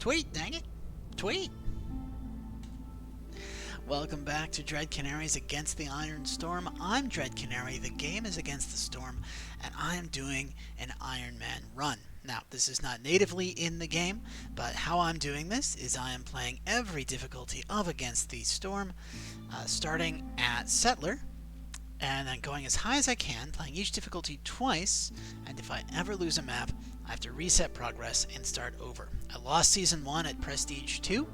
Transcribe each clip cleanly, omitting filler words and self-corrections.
Tweet, dang it. Tweet. Welcome back to Dread Canaries Against the Iron Storm. I'm Dread Canary, the game is Against the Storm, and I am doing an Iron Man run. Now, this is not natively in the game, but how I'm doing this is I am playing every difficulty of Against the Storm, starting at Settler, and then going as high as I can, playing each difficulty twice, and if I ever lose a map, I have to reset progress and start over. I lost Season 1 at Prestige 2.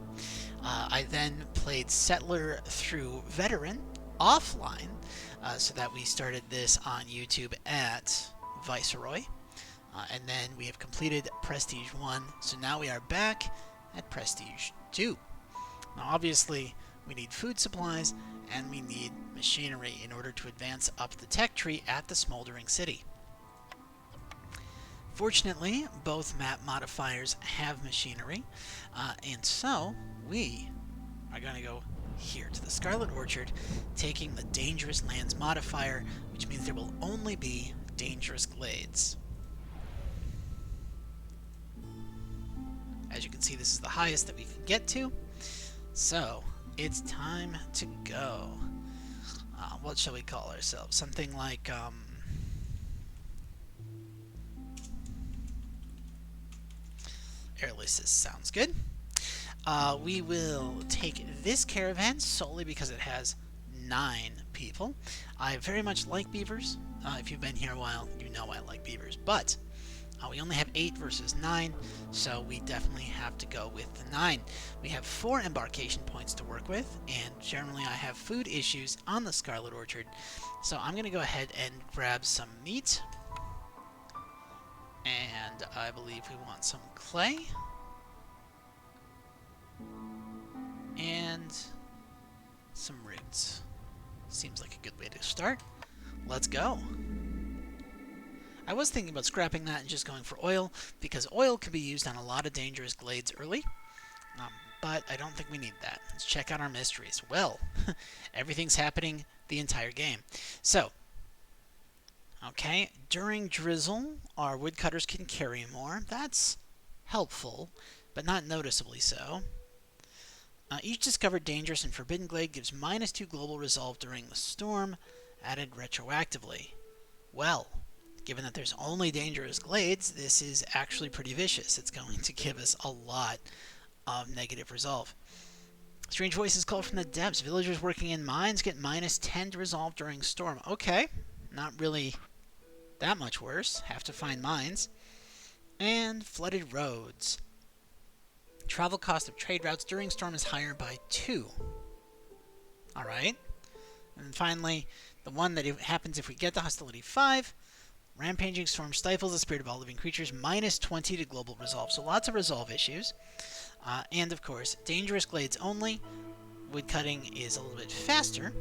I then played Settler through Veteran offline, so that we started this on YouTube at Viceroy. And then we have completed Prestige 1, so now we are back at Prestige 2. Now obviously, we need food supplies, and we need machinery in order to advance up the tech tree at the Smoldering City. Fortunately, both map modifiers have machinery, and so we are going to go here to the Scarlet Orchard, taking the Dangerous Lands modifier, which means there will only be dangerous glades. As you can see, this is the highest that we can get to, so it's time to go. What shall we call ourselves? Something like, Airless sounds good. We will take this caravan solely because it has 9 people. I very much like beavers. If you've been here a while, you know I like beavers. But we only have 8 versus 9, so we definitely have to go with the 9. We have 4 embarkation points to work with, and generally I have food issues on the Scarlet Orchard. So I'm going to go ahead and grab some meat. And I believe we want some clay. And some roots. Seems like a good way to start. Let's go. I was thinking about scrapping that and just going for oil, because oil can be used on a lot of dangerous glades early. But I don't think we need that. Let's check out our mysteries. Well, everything's happening the entire game. So, okay, during drizzle, our woodcutters can carry more. That's helpful, but not noticeably so. Each discovered dangerous and forbidden glade gives -2 global resolve during the storm, added retroactively. Well, given that there's only dangerous glades, this is actually pretty vicious. It's going to give us a lot of negative resolve. Strange voices call from the depths. Villagers working in mines get -10 to resolve during storm. Okay, not really that much worse. Have to find mines. And flooded roads. Travel cost of trade routes during storm is higher by 2. Alright. And finally, the one that happens if we get to hostility 5. Rampaging storm stifles the spirit of all living creatures, -20 to global resolve. So lots of resolve issues. And of course, dangerous glades only. Woodcutting is a little bit faster.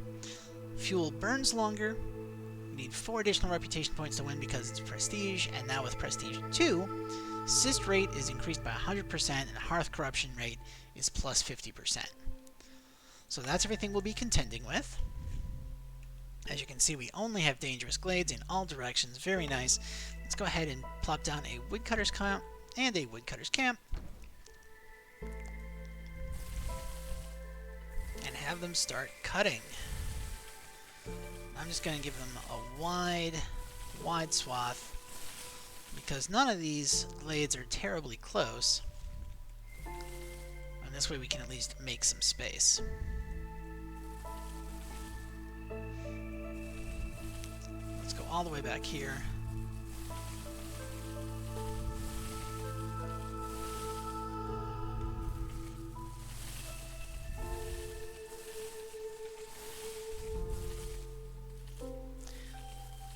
Fuel burns longer. We need 4 additional reputation points to win because it's prestige. And now with prestige 2, cyst rate is increased by 100% and hearth corruption rate is plus 50%. So that's everything we'll be contending with. As you can see, we only have dangerous glades in all directions. Very nice. Let's go ahead and plop down a woodcutter's camp and a woodcutter's camp. And have them start cutting. I'm just going to give them a wide swath, because none of these glades are terribly close. And this way we can at least make some space. Let's go all the way back here.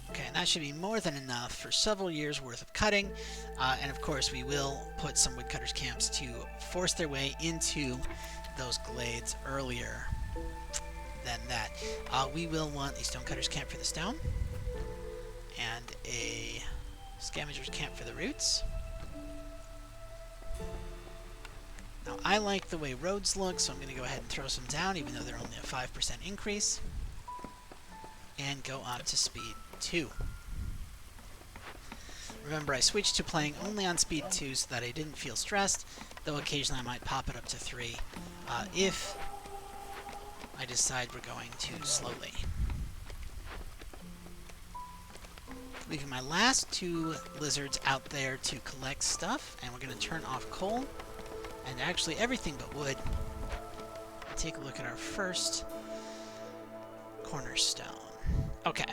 Okay, and that should be more than enough for several years worth of cutting. And of course we will put some woodcutters camps to force their way into those glades earlier than that. We will want a stonecutters camp for the stone. And a scavenger's camp for the roots. Now I like the way roads look, so I'm going to go ahead and throw some down, even though they're only a 5% increase. And go on to speed 2. Remember, I switched to playing only on speed 2 so that I didn't feel stressed, though occasionally I might pop it up to 3 if I decide we're going too slowly. Leaving my last 2 lizards out there to collect stuff, and we're going to turn off coal, and actually everything but wood. Take a look at our first cornerstone. Okay.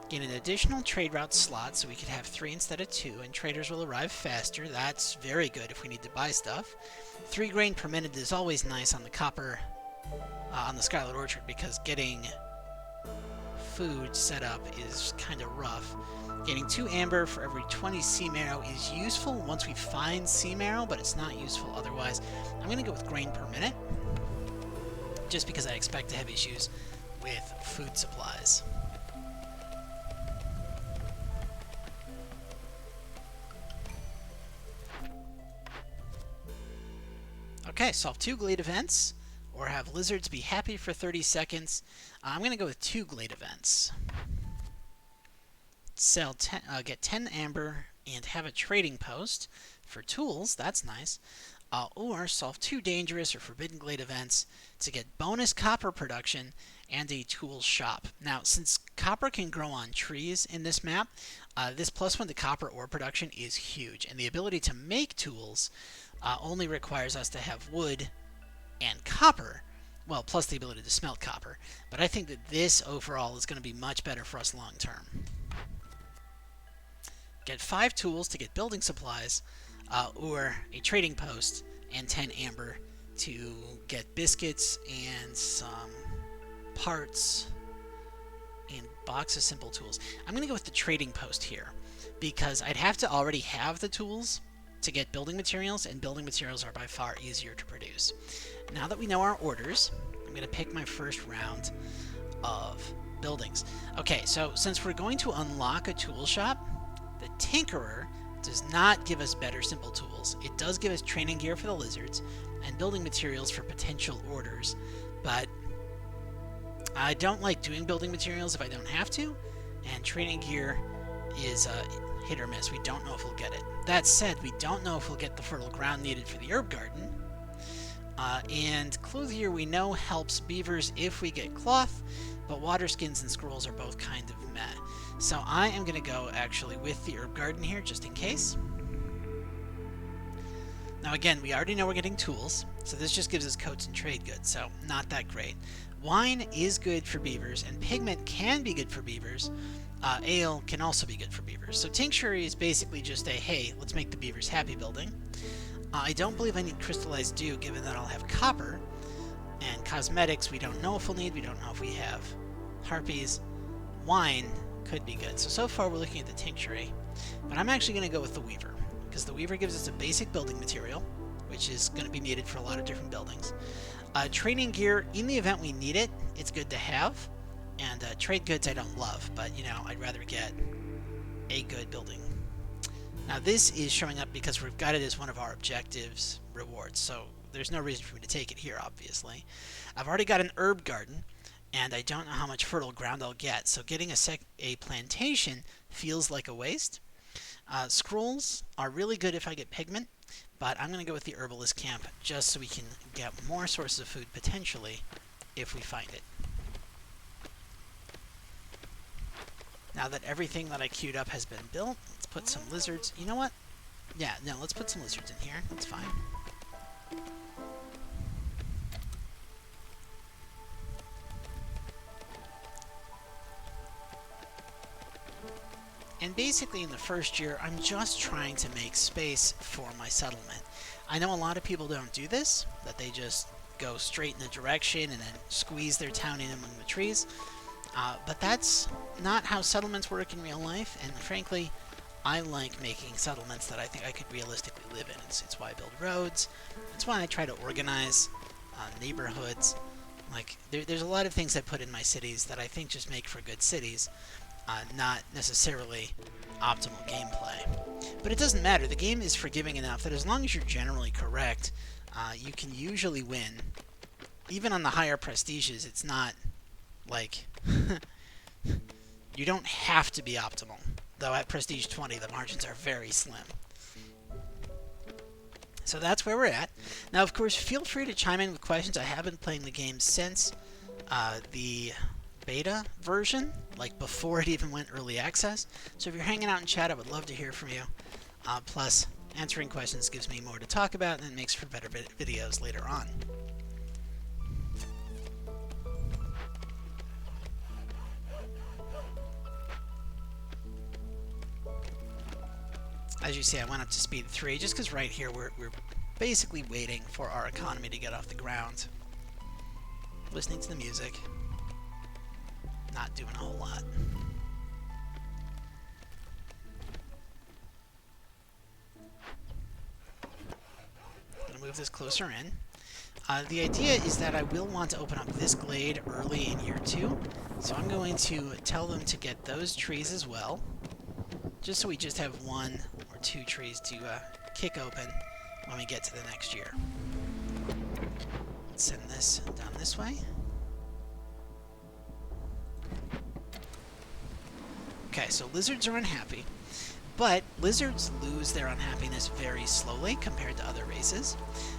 Get an additional trade route slot so we could have 3 instead of 2, and traders will arrive faster. That's very good if we need to buy stuff. 3 grain per minute is always nice on the copper, on the Scarlet Orchard, because getting food set up is kind of rough. Getting 2 amber for every 20 sea marrow is useful once we find sea marrow, but it's not useful otherwise. I'm going to go with grain per minute, just because I expect to have issues with food supplies. Okay, solve 2 glade events, or have lizards be happy for 30 seconds. I'm going to go with 2 glade events. Get 10 amber and have a trading post for tools. That's nice. Or solve 2 dangerous or forbidden glade events to get bonus copper production and a tool shop. Now, since copper can grow on trees in this map, this +1 to copper ore production is huge, and the ability to make tools only requires us to have wood and copper, well, plus the ability to smelt copper. But I think that this overall is going to be much better for us long term. Get 5 tools to get building supplies, or a trading post, and 10 amber to get biscuits and some parts and box of simple tools. I'm going to go with the trading post here, because I'd have to already have the tools to get building materials, and building materials are by far easier to produce. Now that we know our orders, I'm going to pick my first round of buildings. Okay, so since we're going to unlock a tool shop, the Tinkerer does not give us better simple tools. It does give us training gear for the lizards and building materials for potential orders, but I don't like doing building materials if I don't have to, and training gear is hit or miss. We don't know if we'll get it. That said, we don't know if we'll get the fertile ground needed for the herb garden. And clothier we know helps beavers if we get cloth, but water skins and scrolls are both kind of meh. So I am going to go actually with the herb garden here, just in case. Now again, we already know we're getting tools, so this just gives us coats and trade goods, so not that great. Wine is good for beavers, and pigment can be good for beavers. Ale can also be good for beavers. So tincture is basically just a, hey, let's make the beavers happy building. I don't believe I need crystallized dew, given that I'll have copper. And cosmetics, we don't know if we'll need. We don't know if we have harpies. Wine could be good. So far we're looking at the tincture. But I'm actually going to go with the weaver, because the weaver gives us a basic building material, which is going to be needed for a lot of different buildings. Training gear, in the event we need it, it's good to have. And trade goods I don't love, but, you know, I'd rather get a good building. Now this is showing up because we've got it as one of our objectives rewards, so there's no reason for me to take it here, obviously. I've already got an herb garden, and I don't know how much fertile ground I'll get, so getting a plantation feels like a waste. Scrolls are really good if I get pigment, but I'm going to go with the herbalist camp just so we can get more sources of food, potentially, if we find it. Now that everything that I queued up has been built, let's put some lizards. You know what? Yeah, no, let's put some lizards in here. That's fine. And basically in the first year, I'm just trying to make space for my settlement. I know a lot of people don't do this, that they just go straight in a direction and then squeeze their town in among the trees. But that's not how settlements work in real life, and frankly, I like making settlements that I think I could realistically live in. It's why I build roads. It's why I try to organize neighborhoods. Like, there's a lot of things I put in my cities that I think just make for good cities, not necessarily optimal gameplay. But it doesn't matter. The game is forgiving enough that as long as you're generally correct, you can usually win. Even on the higher prestiges, it's not like you don't have to be optimal. though at Prestige 20 the margins are very slim. So that's where we're at. Now, of course, feel free to chime in with questions. I have been playing the game since the beta version, like before it even went early access. So if you're hanging out in chat, I would love to hear from you. Plus, answering questions gives me more to talk about, and it makes for better videos later on. As you see, I went up to speed 3 just because right here we're basically waiting for our economy to get off the ground. Listening to the music. Not doing a whole lot. I'm going to move this closer in. The idea is that I will want to open up this glade early in year 2. So I'm going to tell them to get those trees as well. Just so we just have 1 or 2 trees to kick open when we get to the next year. Let's send this down this way. Okay, so lizards are unhappy, but lizards lose their unhappiness very slowly compared to other races.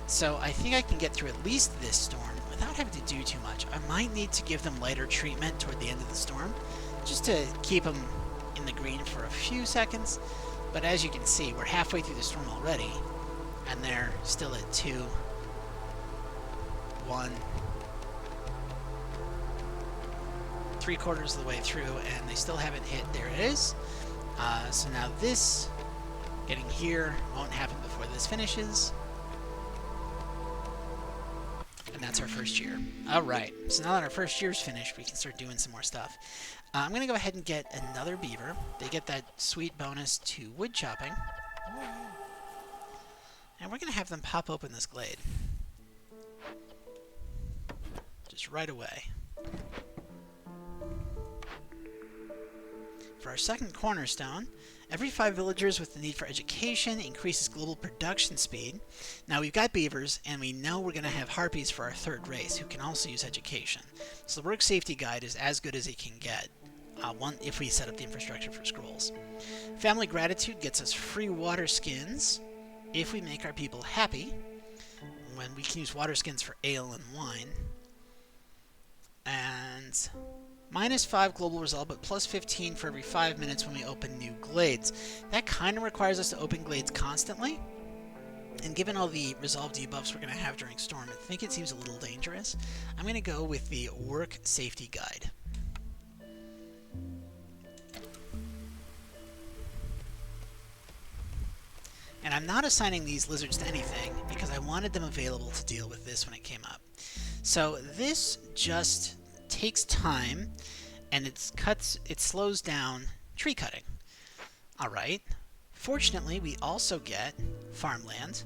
So I think I can get through at least this storm without having to do too much. I might need to give them lighter treatment toward the end of the storm, just to keep them in the green for a few seconds. But as you can see, we're halfway through the storm already, and they're still at 2, 1, 3/4 of the way through, and they still haven't hit. There it is. So now this, getting here, won't happen before this finishes. And that's our first year. Alright, so now that our first year's finished, we can start doing some more stuff. I'm going to go ahead and get another beaver. They get that sweet bonus to wood chopping. And we're going to have them pop open this glade. Just right away. For our second cornerstone, every 5 villagers with the need for education increases global production speed. Now we've got beavers, and we know we're going to have harpies for our third race, who can also use education. So the work safety guide is as good as it can get, if we set up the infrastructure for scrolls. Family gratitude gets us free water skins if we make our people happy, when we can use water skins for ale and wine. And -5 global result, but +15 for every 5 minutes when we open new glades. That kind of requires us to open glades constantly. And given all the resolve debuffs we're going to have during Storm, I think it seems a little dangerous. I'm going to go with the work safety guide. And I'm not assigning these lizards to anything because I wanted them available to deal with this when it came up. So this just takes time, and it slows down tree cutting. Alright. Fortunately, we also get farmland,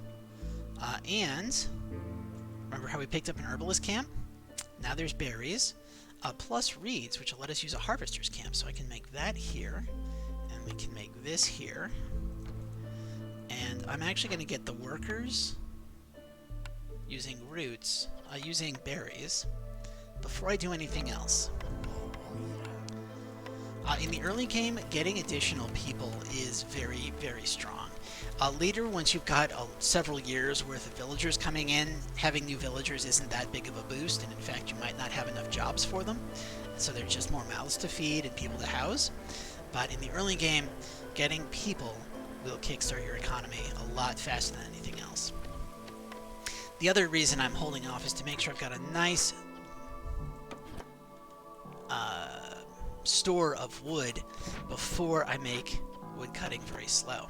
and remember how we picked up an herbalist camp? Now there's berries, plus reeds, which will let us use a harvester's camp. So I can make that here, and we can make this here. And I'm actually going to get the workers using roots, using berries, before I do anything else. In the early game, getting additional people is very, very strong. Later, once you've got several years worth of villagers coming in, having new villagers isn't that big of a boost, and in fact you might not have enough jobs for them, so there's just more mouths to feed and people to house. But in the early game, getting people will kickstart your economy a lot faster than anything else. The other reason I'm holding off is to make sure I've got a nice store of wood before I make wood cutting very slow.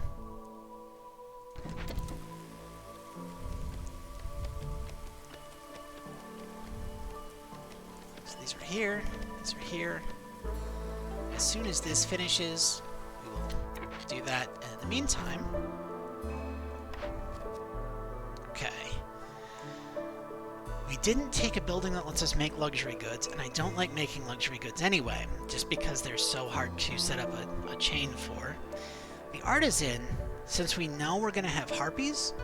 So these are here, these are here. As soon as this finishes, we will do that. And in the meantime, okay. We didn't take a building that lets us make luxury goods, and I don't like making luxury goods anyway, just because they're so hard to set up a chain for. The artisan, since we know we're going to have harpies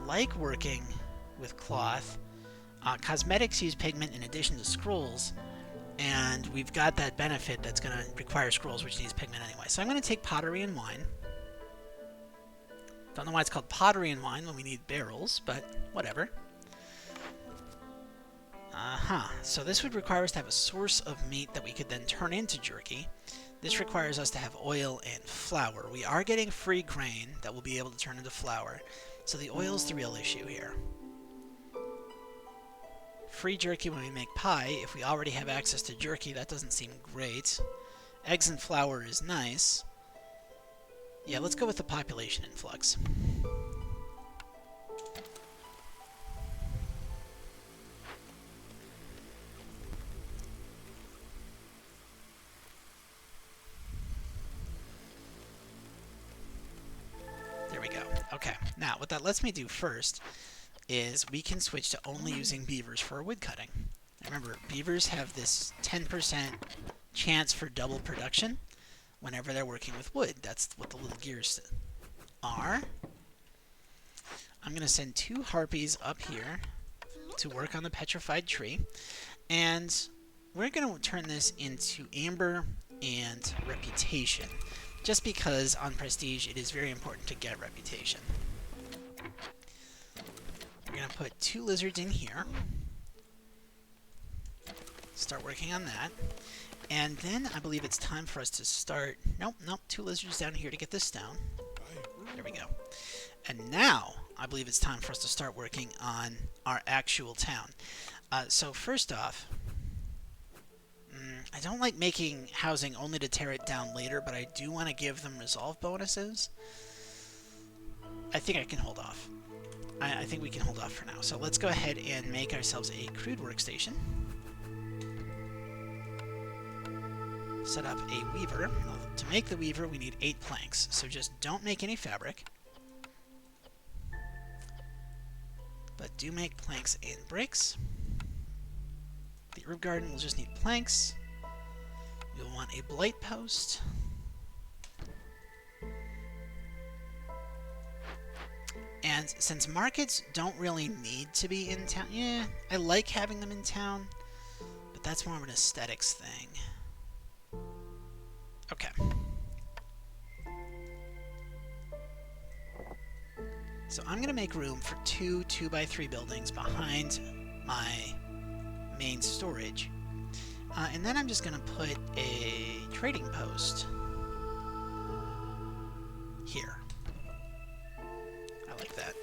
like working with cloth. Cosmetics use pigment in addition to scrolls, And we've got that benefit that's going to require scrolls, which needs pigment anyway. So I'm going to take pottery and wine. Don't know why it's called pottery and wine when we need barrels, but whatever. So this would require us to have a source of meat that we could then turn into jerky. This requires us to have oil and flour. We are getting free grain that we'll be able to turn into flour. So the oil's the real issue here. Free jerky when we make pie. If we already have access to jerky, that doesn't seem great. Eggs and flour is nice. Yeah, let's go with the population influx. There we go. Okay, now what that lets me do first is we can switch to only using beavers for wood cutting. Remember, beavers have this 10% chance for double production whenever they're working with wood. That's what the little gears are. I'm going to send 2 harpies up here to work on the petrified tree. And we're going to turn this into amber and reputation. Just because on prestige it is very important to get reputation. We're going to put 2 lizards in here. Start working on that. And then I believe it's time for us to start... Nope, 2 lizards down here to get this down. There we go. And now I believe it's time for us to start working on our actual town. So first off, I don't like making housing only to tear it down later, but I do want to give them resolve bonuses. I think I can hold off. I think we can hold off for now. So let's go ahead and make ourselves a crude workstation. Set up a weaver. To make the weaver, we need 8 planks, so just don't make any fabric. But do make planks and bricks. The herb garden will just need planks. You'll want a blight post. And since markets don't really need to be in town, yeah, I like having them in town, but that's more of an aesthetics thing. Okay. So I'm going to make room for 2 2x3 buildings behind my main storage. And then I'm just going to put a trading post here. I like that.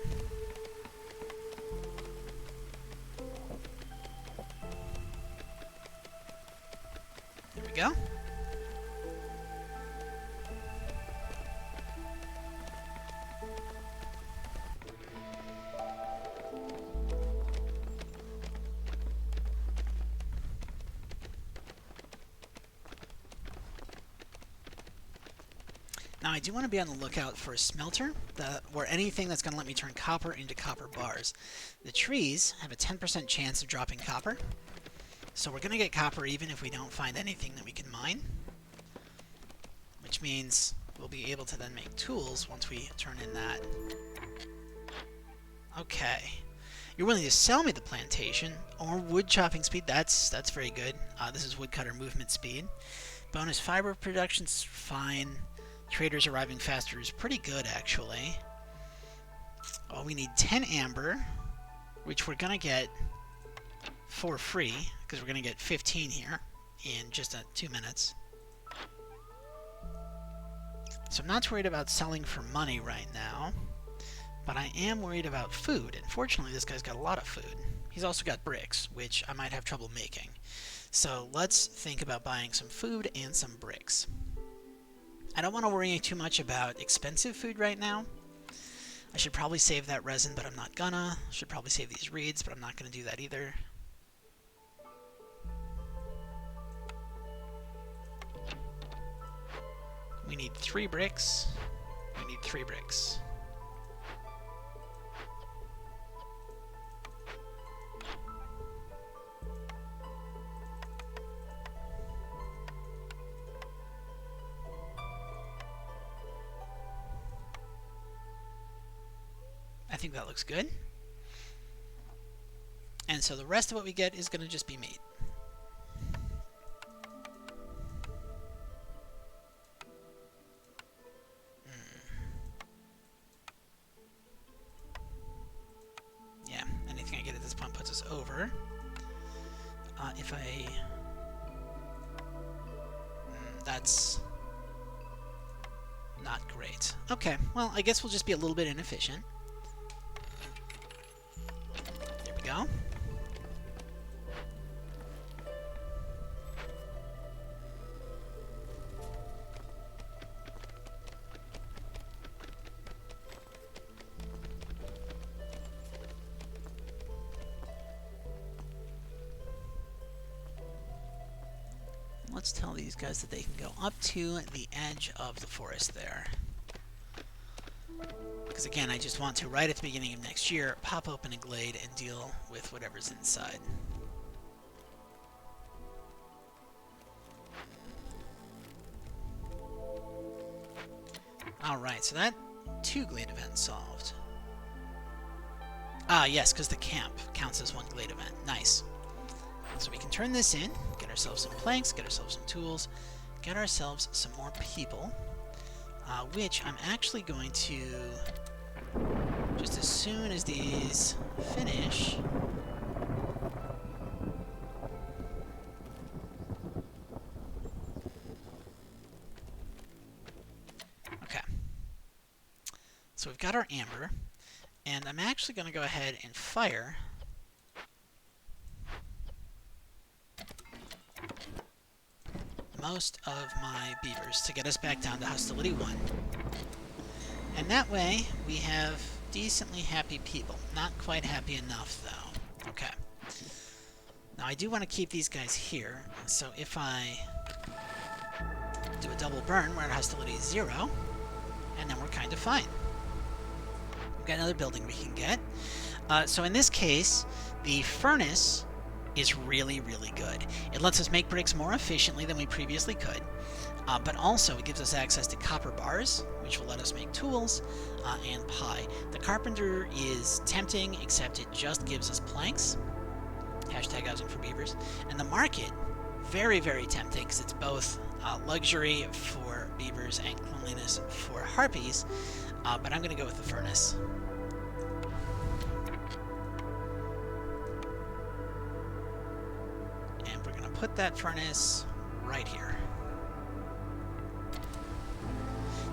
There we go. Now I do want to be on the lookout for a smelter, or anything that's going to let me turn copper into copper bars. The trees have a 10% chance of dropping copper, so we're going to get copper even if we don't find anything that we can mine, which means we'll be able to then make tools once we turn in that. Okay. You're willing to sell me the plantation, or wood chopping speed. That's very good. This is woodcutter movement speed. Bonus fiber production's fine. Traders arriving faster is pretty good, actually. Oh, we need 10 amber, which we're going to get for free, because we're going to get 15 here in just 2 minutes. So I'm not worried about selling for money right now, but I am worried about food. And fortunately, this guy's got a lot of food. He's also got bricks, which I might have trouble making. So let's think about buying some food and some bricks. I don't want to worry too much about expensive food right now. I should probably save that resin, but I'm not gonna. Should probably save these reeds, but I'm not gonna do that either. We need 3 bricks. We need 3 bricks. I think that looks good. And so the rest of what we get is going to just be meat. over. If I... that's not great. Okay, well, I guess we'll just be a little bit inefficient. There we go. Let's tell these guys that they can go up to the edge of the forest there. Because again, I just want to, right at the beginning of next year, pop open a glade and deal with whatever's inside. Alright, so that 2 glade events solved. Ah, yes, because the camp counts as 1 glade event. Nice. So we can turn this in, get ourselves some planks, get ourselves some tools, get ourselves some more people, which I'm actually going to, just as soon as these finish, okay, so we've got our amber, and I'm actually going to go ahead and fire most of my beavers to get us back down to hostility 1. And that way, we have decently happy people. Not quite happy enough, though. Okay. Now, I do want to keep these guys here, so if I do a double burn, we're at hostility 0, and then we're kind of fine. We've got another building we can get. So in this case, the furnace is really, really good. It lets us make bricks more efficiently than we previously could, but also it gives us access to copper bars, which will let us make tools, and pie. The carpenter is tempting, except it just gives us planks. Hashtag housing for beavers. And the market, very, very tempting, because it's both luxury for beavers and cleanliness for harpies, but I'm going to go with the furnace. Put that furnace right here.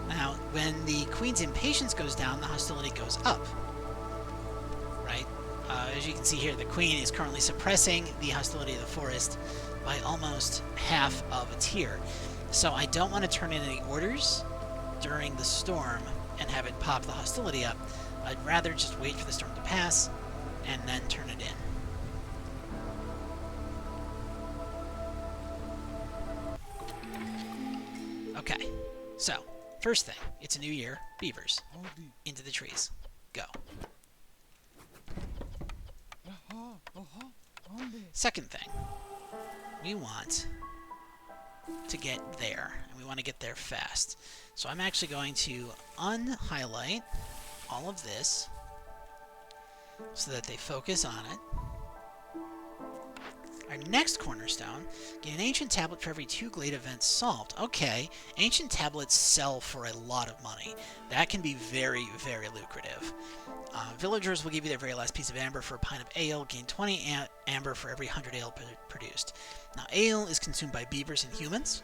Now, when the Queen's impatience goes down, the hostility goes up. Right? As you can see here, the Queen is currently suppressing the hostility of the forest by almost half of a tier. So I don't want to turn in any orders during the storm and have it pop the hostility up. I'd rather just wait for the storm to pass and then turn it in. Okay, so, first thing, it's a new year, beavers, into the trees, go. Second thing, we want to get there, and we want to get there fast. So I'm actually going to unhighlight all of this so that they focus on it. Our next cornerstone, get an ancient tablet for every 2 glade events solved. Okay, ancient tablets sell for a lot of money. That can be very, very lucrative. Villagers will give you their very last piece of amber for a pint of ale, gain 20 amber for every 100 ale produced. Now, ale is consumed by beavers and humans.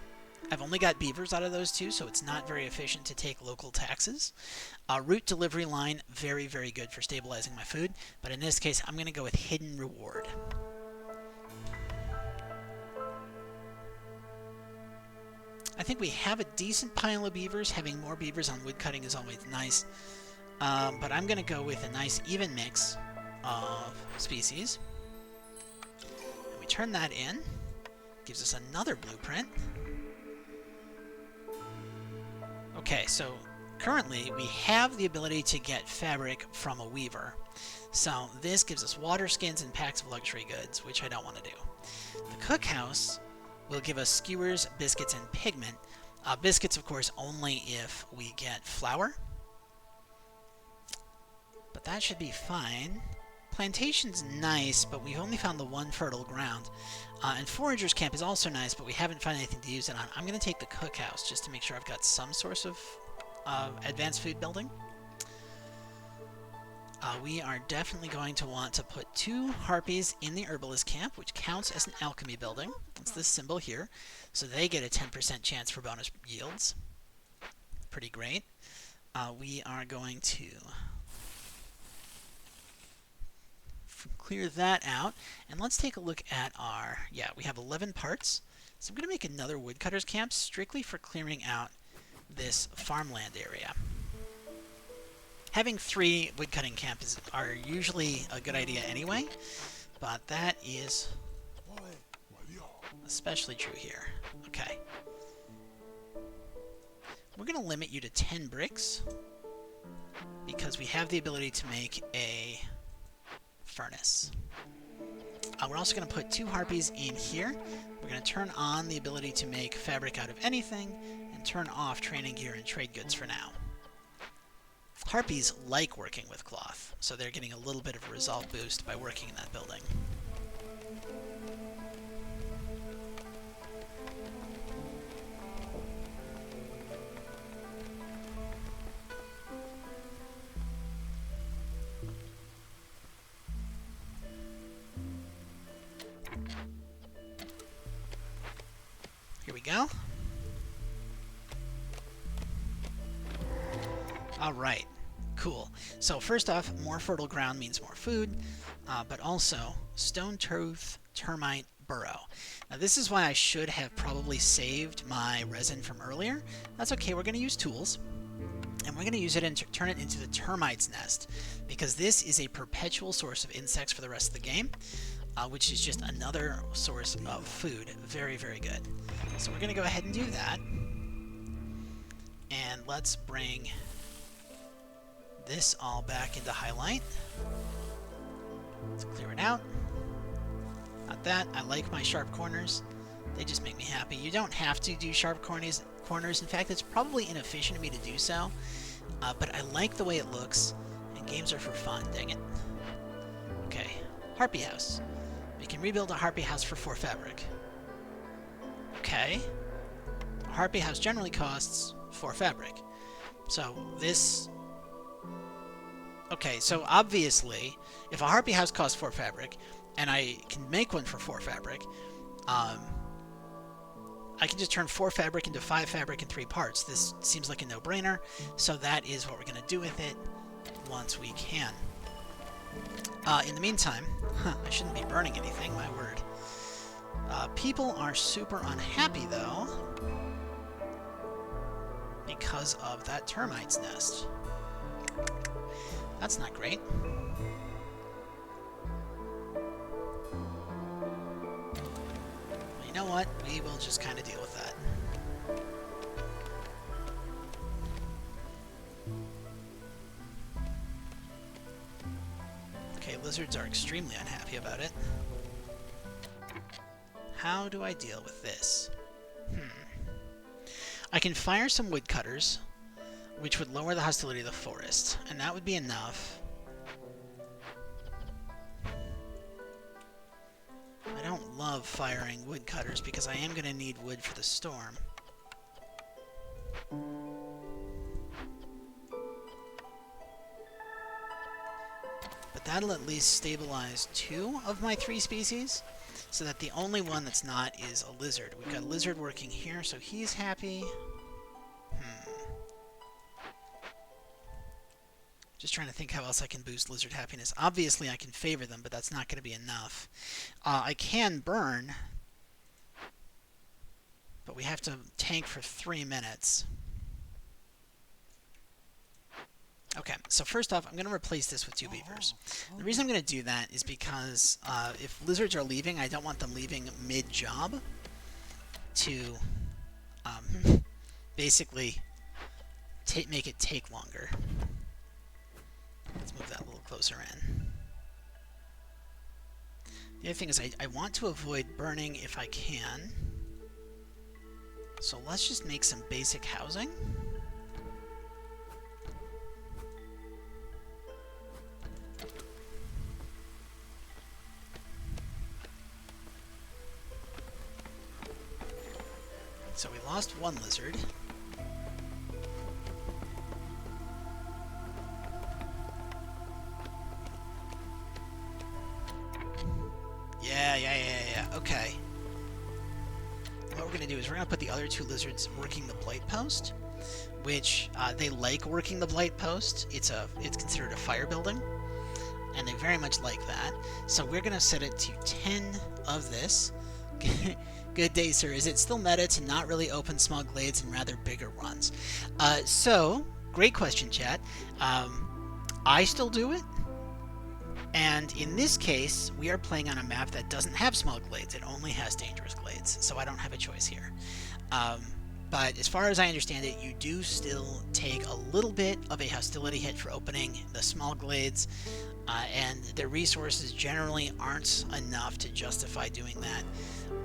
I've only got beavers out of those two, so it's not very efficient to take local taxes. Route delivery line, very, very good for stabilizing my food, but in this case, I'm going to go with hidden reward. I think we have a decent pile of beavers. Having more beavers on woodcutting is always nice. But I'm going to go with a nice even mix of species. And we turn that in. Gives us another blueprint. Okay, so currently we have the ability to get fabric from a weaver. So this gives us water skins and packs of luxury goods, which I don't want to do. The cookhouse will give us skewers, biscuits, and pigment. Biscuits, of course, only if we get flour. But that should be fine. Plantation's nice, but we've only found the 1 fertile ground. And Forager's Camp is also nice, but we haven't found anything to use it on. I'm going to take the cookhouse just to make sure I've got some source of advanced food building. We are definitely going to want to put 2 harpies in the herbalist camp, which counts as an alchemy building. It's this symbol here. So they get a 10% chance for bonus yields. Pretty great. We are going to clear that out. And let's take a look at our... Yeah, we have 11 parts. So I'm going to make another woodcutter's camp strictly for clearing out this farmland area. Having 3 woodcutting camps are usually a good idea anyway, but that is especially true here. Okay. We're going to limit you to 10 bricks because we have the ability to make a furnace. We're also going to put 2 harpies in here. We're going to turn on the ability to make fabric out of anything and turn off training gear and trade goods for now. Harpies like working with cloth, so they're getting a little bit of a resolve boost by working in that building. Here we go. All right. Cool. So first off, more fertile ground means more food, but also stone tooth, termite, burrow. Now this is why I should have probably saved my resin from earlier. That's okay, we're going to use tools, and we're going to use it and turn it into the termite's nest, because this is a perpetual source of insects for the rest of the game, which is just another source of food. Very, very good. So we're going to go ahead and do that, and let's bring this all back into highlight. Let's clear it out. Not that. I like my sharp corners. They just make me happy. You don't have to do sharp corners. In fact, it's probably inefficient of me to do so. But I like the way it looks, and games are for fun. Dang it. Okay. Harpy house. We can rebuild a harpy house for 4 fabric. Okay. A harpy house generally costs 4 fabric. So this... Okay, so obviously, if a harpy house costs 4 fabric, and I can make one for 4 fabric, I can just turn 4 fabric into 5 fabric in 3 parts. This seems like a no-brainer, so that is what we're going to do with it once we can. In the meantime, I shouldn't be burning anything, my word. People are super unhappy, though, because of that termite's nest. That's not great. You know what? We will just kind of deal with that. Okay, lizards are extremely unhappy about it. How do I deal with this? I can fire some woodcutters, which would lower the hostility of the forest, and that would be enough. I don't love firing woodcutters because I am going to need wood for the storm. But that'll at least stabilize 2 of my 3 species, so that the only one that's not is a lizard. We've got a lizard working here, so he's happy. Just trying to think how else I can boost lizard happiness. Obviously, I can favor them, but that's not going to be enough. I can burn, but we have to tank for 3 minutes. Okay, so first off, I'm going to replace this with 2 beavers. The reason I'm going to do that is because if lizards are leaving, I don't want them leaving mid-job to basically make it take longer. Let's move that a little closer in. The other thing is I want to avoid burning if I can. So let's just make some basic housing. So we lost 1 lizard. Yeah. Okay. What we're going to do is we're going to put the other two lizards working the blight post, which they like working the blight post. It's considered a fire building, and they very much like that. So we're going to set it to 10 of this. Good day, sir. Is it still meta to not really open small glades and rather bigger ones? So, great question, chat. I still do it. And in this case, we are playing on a map that doesn't have small glades. It only has dangerous glades, so I don't have a choice here. But as far as I understand it, you do still take a little bit of a hostility hit for opening the small glades, and the resources generally aren't enough to justify doing that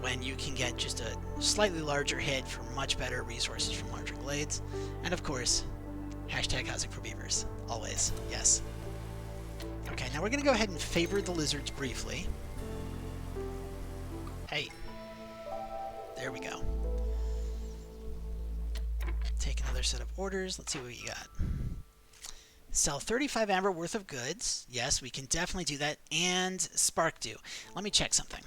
when you can get just a slightly larger hit for much better resources from larger glades. And of course, hashtag housing for beavers. Always, yes. Okay, now we're going to go ahead and favor the lizards briefly. Hey. There we go. Take another set of orders. Let's see what we got. Sell 35 amber worth of goods. Yes, we can definitely do that. And spark dew. Let me check something.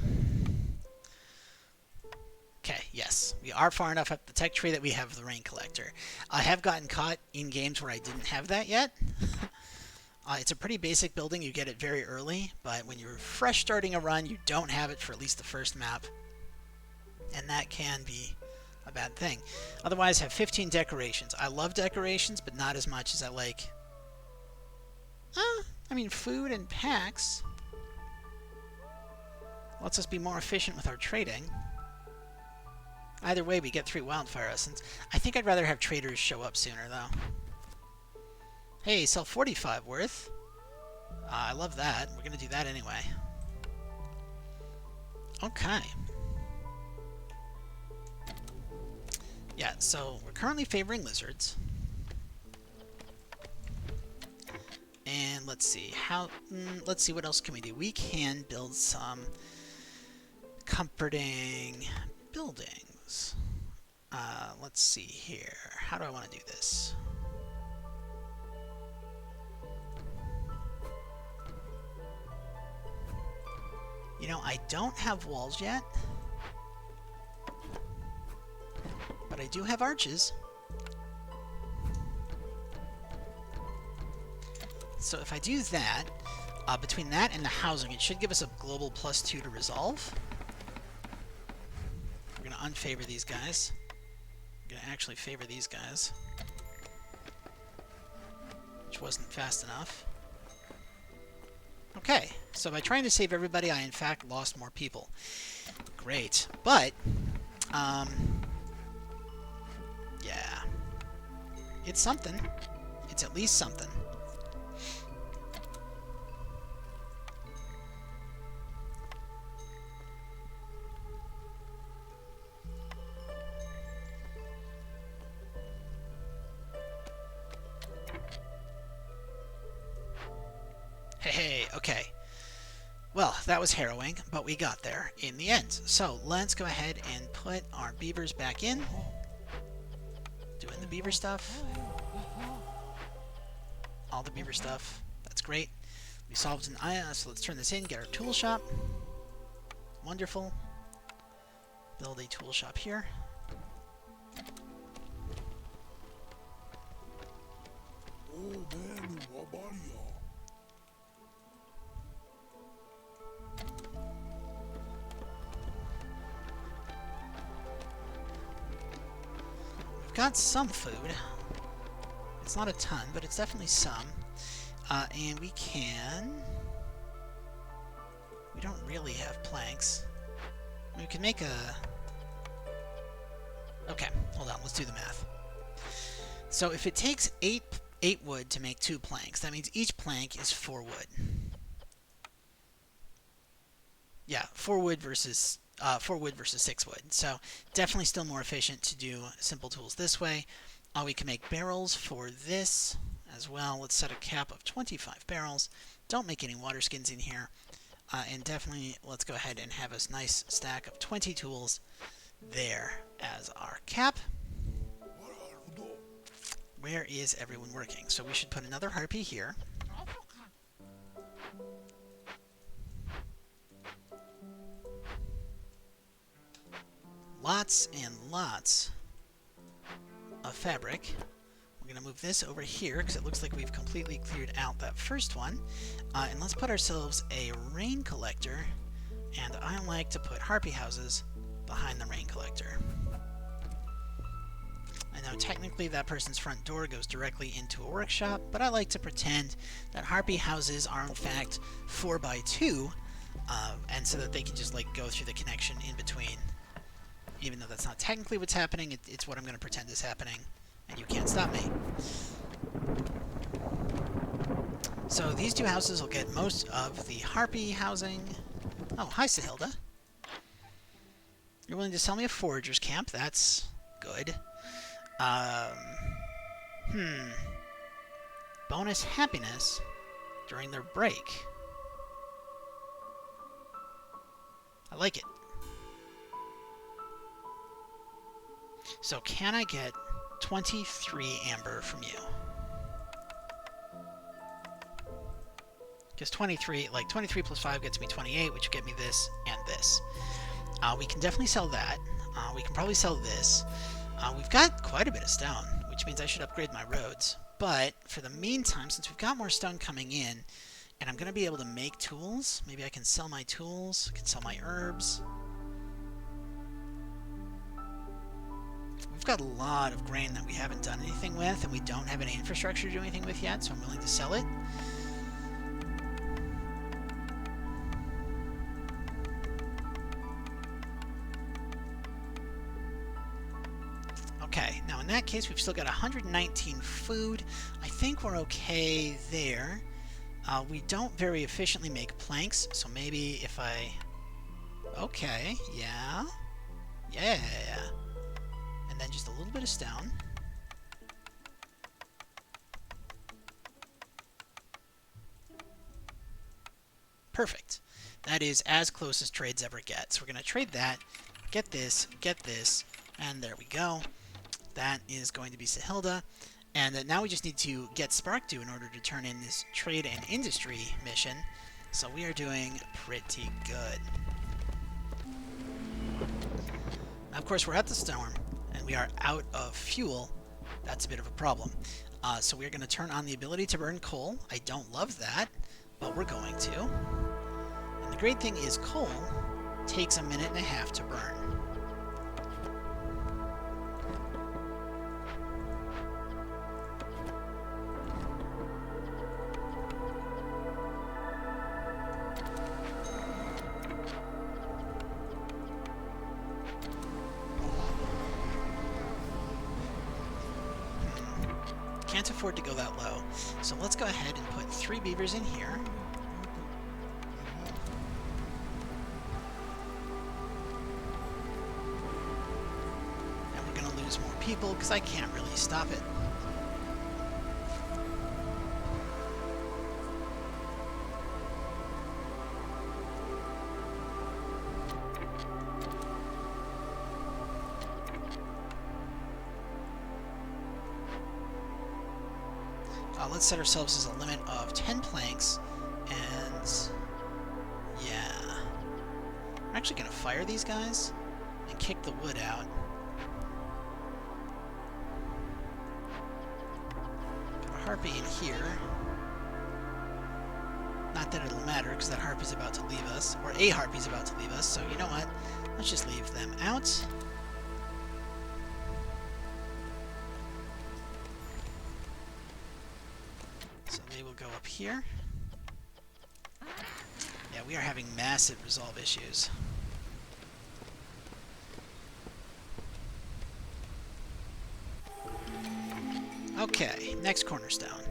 Okay, yes. We are far enough up the tech tree that we have the rain collector. I have gotten caught in games where I didn't have that yet. It's a pretty basic building. You get it very early, but when you're fresh starting a run, you don't have it for at least the first map. And that can be a bad thing. Otherwise, have 15 decorations. I love decorations, but not as much as I like... I mean, food and packs lets us be more efficient with our trading. Either way, we get 3 wildfire essence. I think I'd rather have traders show up sooner, though. Hey, sell 45 worth. I love that. We're going to do that anyway. Okay. Yeah, so we're currently favoring lizards. And let's see how. Let's see what else can we do. We can build some comforting buildings. Let's see here. How do I want to do this? You know, I don't have walls yet, but I do have arches. So if I do that, between that and the housing, it should give us a global +2 to resolve. We're going to unfavor these guys. We're going to actually favor these guys, which wasn't fast enough. Okay, so by trying to save everybody, I in fact lost more people. Great, but, yeah. It's something. It's at least something. Hey, okay. Well, that was harrowing, but we got there in the end. So let's go ahead and put our beavers back in. Doing the beaver stuff. All the beaver stuff. That's great. We solved an IA, so let's turn this in, get our tool shop. Wonderful. Build a tool shop here. We've got some food. It's not a ton, but it's definitely some. And we can... We don't really have planks. We can make a... Okay, hold on, let's do the math. So if it takes 8 wood to make 2 planks, that means each plank is 4 wood. Yeah, 4 wood versus 6 wood. So definitely still more efficient to do simple tools this way. We can make barrels for this as well. Let's set a cap of 25 barrels. Don't make any water skins in here. And definitely let's go ahead and have a nice stack of 20 tools there as our cap. Where is everyone working? So we should put another harpy here. lots and lots of fabric. We're going to move this over here because it looks like we've completely cleared out that first one. And let's put ourselves a rain collector. And I like to put harpy houses behind the rain collector. I know technically that person's front door goes directly into a workshop, but I like to pretend that harpy houses are in fact 4x2, and so that they can just like go through the connection in between. Even though that's not technically what's happening, it's what I'm going to pretend is happening, and you can't stop me. So these two houses will get most of the harpy housing. Oh, hi Sahilda. You're willing to sell me a forager's camp? That's good. Bonus happiness during their break. I like it. So can I get 23 amber from you? Because 23 plus 5 gets me 28, which would get me this and this. We can definitely sell that. We can probably sell this. We've got quite a bit of stone, which means I should upgrade my roads. But for the meantime, since we've got more stone coming in, and I'm going to be able to make tools, maybe I can sell my tools, I can sell my herbs. We've got a lot of grain that we haven't done anything with, and we don't have any infrastructure to do anything with yet, so I'm willing to sell it. Okay, now in that case, we've still got 119 food. I think we're okay there. We don't very efficiently make planks, so maybe if I... Okay, yeah. Yeah. And then just a little bit of stone. Perfect. That is as close as trades ever get. So we're going to trade that, get this, and there we go. That is going to be Sahilda. And now we just need to get Sparkdew in order to turn in this trade and industry mission. So we are doing pretty good. Now, of course, we're at the storm, and we are out of fuel. That's a bit of a problem. So we're going to turn on the ability to burn coal. I don't love that, but we're going to. And the great thing is coal takes a minute and a half to burn. Can't afford to go that low. So let's go ahead and put 3 beavers in here. And we're going to lose more people because I can't really stop it. Let's set ourselves as a limit of 10 planks, and yeah. I'm actually going to fire these guys and kick the wood out. Got a harpy in here. Not that it'll matter, because that harpy's about to leave us, or a harpy's about to leave us, so you know what? Let's just leave them out. Here. Yeah, we are having massive resolve issues. Okay, next cornerstone.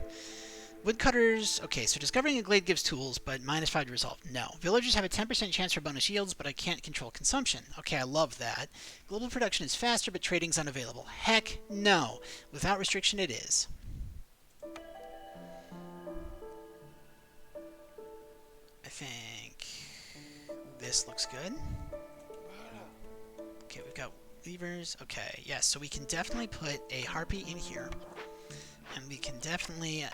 Woodcutters. Okay, so discovering a glade gives tools, but -5 to resolve. No. Villagers have a 10% chance for bonus yields, but I can't control consumption. Okay, I love that. Global production is faster, but trading's unavailable. Heck no. Without restriction, it is. I think this looks good. Okay, we've got levers. Okay, yes, so we can definitely put a harpy in here. And we can definitely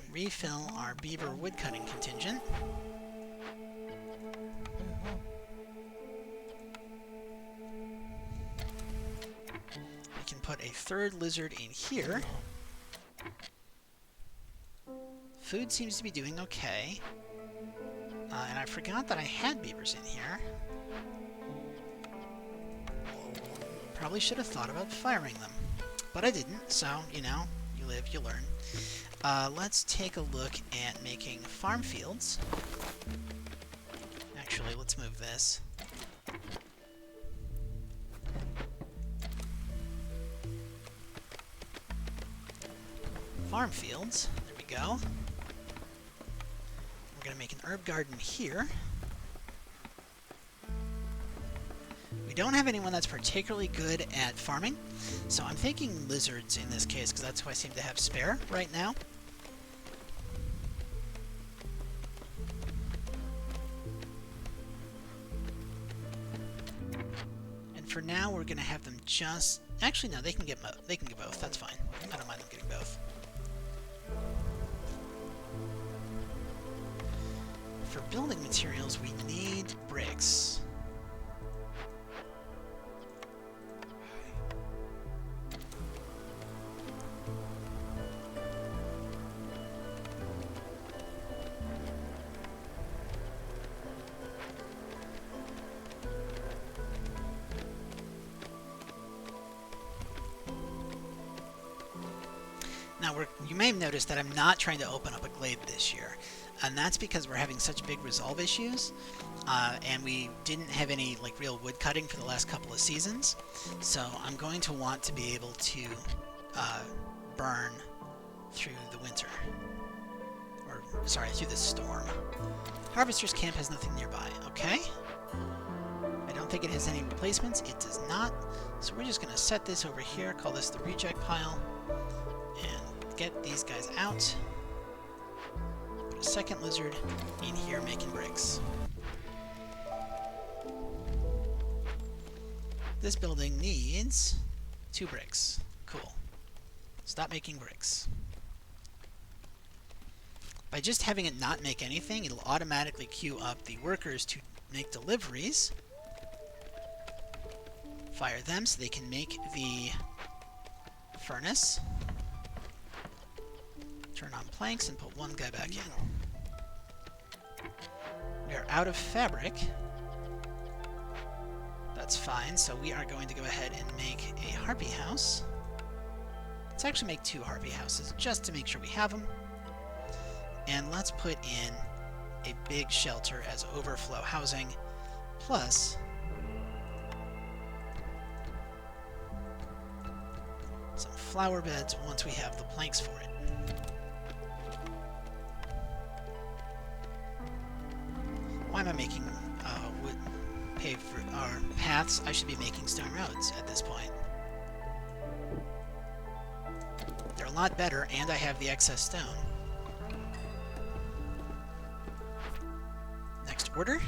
refill our beaver woodcutting contingent. third lizard in here. Food seems to be doing okay. And I forgot that I had beavers in here. Probably should have thought about firing them. But I didn't, so, you know, you live, you learn. Let's take a look at making farm fields. Actually, let's move this. Farm fields. There we go. We're going to make an herb garden here. We don't have anyone that's particularly good at farming, so I'm thinking lizards in this case, because that's who I seem to have spare right now. And for now, we're going to have them just... Actually, no, they can get both. That's fine. I don't mind them getting both. For building materials, we need bricks. Now, you may have noticed that I'm not trying to open up a glade this year, and that's because we're having such big resolve issues, and we didn't have any real wood cutting for the last couple of seasons, so I'm going to want to be able to burn through the winter, or sorry, through the storm. Harvester's camp has nothing nearby. Okay. I don't think it has any replacements. It does not, so we're just going to set this over here, call this the reject pile, and get these guys out. Put a second lizard in here making bricks. This building needs 2 bricks. Cool. Stop making bricks. By just having it not make anything, it'll automatically queue up the workers to make deliveries. Fire them so they can make the furnace. Turn on planks and put one guy back in. We are out of fabric. That's fine, so we are going to go ahead and make a harpy house. Let's actually make 2 harpy houses, just to make sure we have them. And let's put in a big shelter as overflow housing, plus some flower beds once we have the planks for it. Why am I making wood paved for our paths? I should be making stone roads at this point. They're a lot better, and I have the excess stone. Next order.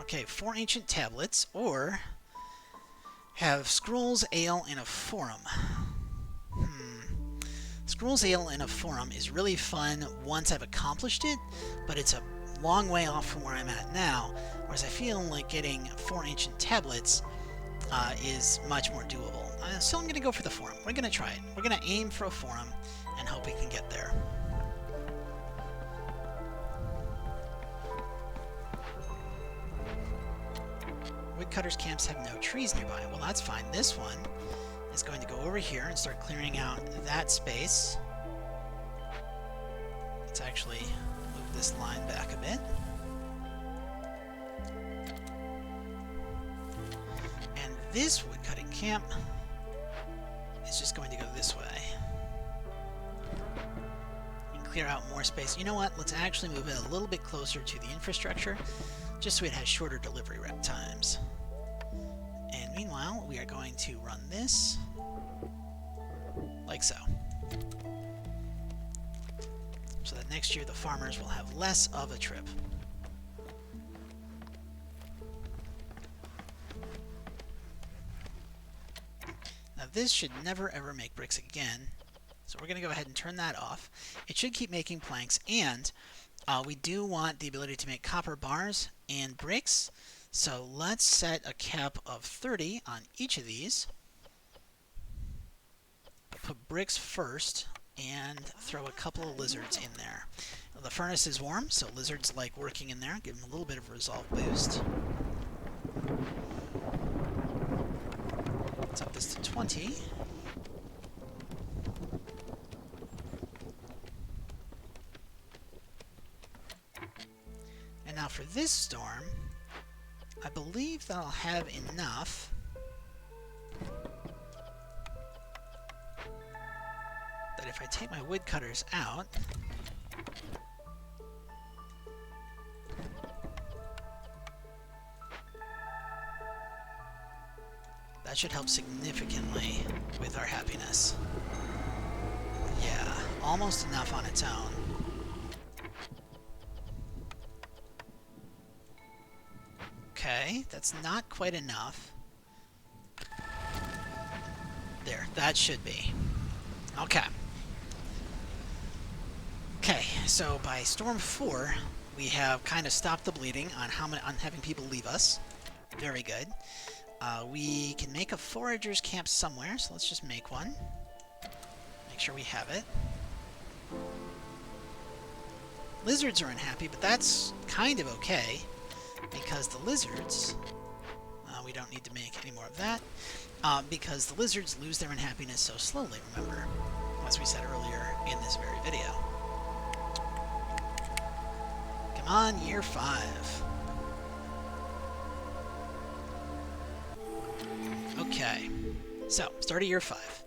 Okay, 4 ancient tablets, or have scrolls, ale, and a forum. Scrolls, ale, and a forum is really fun once I've accomplished it, but it's a long way off from where I'm at now, whereas I feel like getting 4 ancient tablets is much more doable. So I'm going to go for the forum. We're going to try it. We're going to aim for a forum and hope we can get there. Woodcutters' camps have no trees nearby. Well, that's fine. This one is going to go over here and start clearing out that space. Let's actually move this line back a bit. And this woodcutting camp is just going to go this way. And clear out more space. You know what? Let's actually move it a little bit closer to the infrastructure, just so it has shorter delivery times. And meanwhile, we are going to run this like so. So that next year the farmers will have less of a trip. Now this should never ever make bricks again, so we're going to go ahead and turn that off. It should keep making planks, and we do want the ability to make copper bars and bricks, so let's set a cap of 30 on each of these. put bricks first and throw a couple of lizards in there. The furnace is warm, so lizards like working in there. Give them a little bit of a resolve boost. Let's up this to 20. And now for this storm, I believe that I'll have enough that if I take my woodcutters out, that should help significantly with our happiness. Yeah, almost enough on its own. Okay, that's not quite enough. There, that should be. Okay. Okay, so by Storm 4, we have kind of stopped the bleeding on having people leave us. Very good. We can make a forager's camp somewhere, so let's just make one. Make sure we have it. Lizards are unhappy, but that's kind of okay, because the lizards... we don't need to make any more of that, because the lizards lose their unhappiness so slowly, remember, as we said earlier in this very video. Come on, year 5. Okay, so, start of year 5.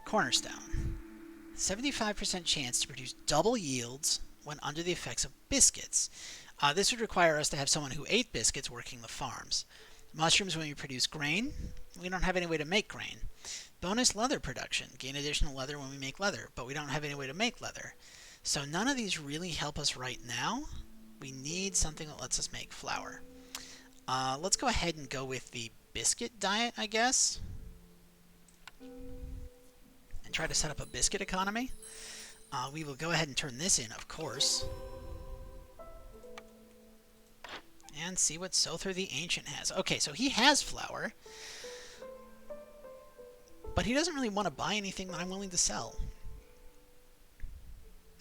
Cornerstone. 75% chance to produce double yields when under the effects of biscuits. This would require us to have someone who ate biscuits working the farms. Mushrooms when we produce grain. We don't have any way to make grain. Bonus leather production. Gain additional leather when we make leather, but we don't have any way to make leather. So none of these really help us right now. We need something that lets us make flour. Let's go ahead and go with the biscuit diet, I guess. And try to set up a biscuit economy. We will go ahead and turn this in, of course. And see what Sother the Ancient has. Okay, so he has flour. But he doesn't really want to buy anything that I'm willing to sell.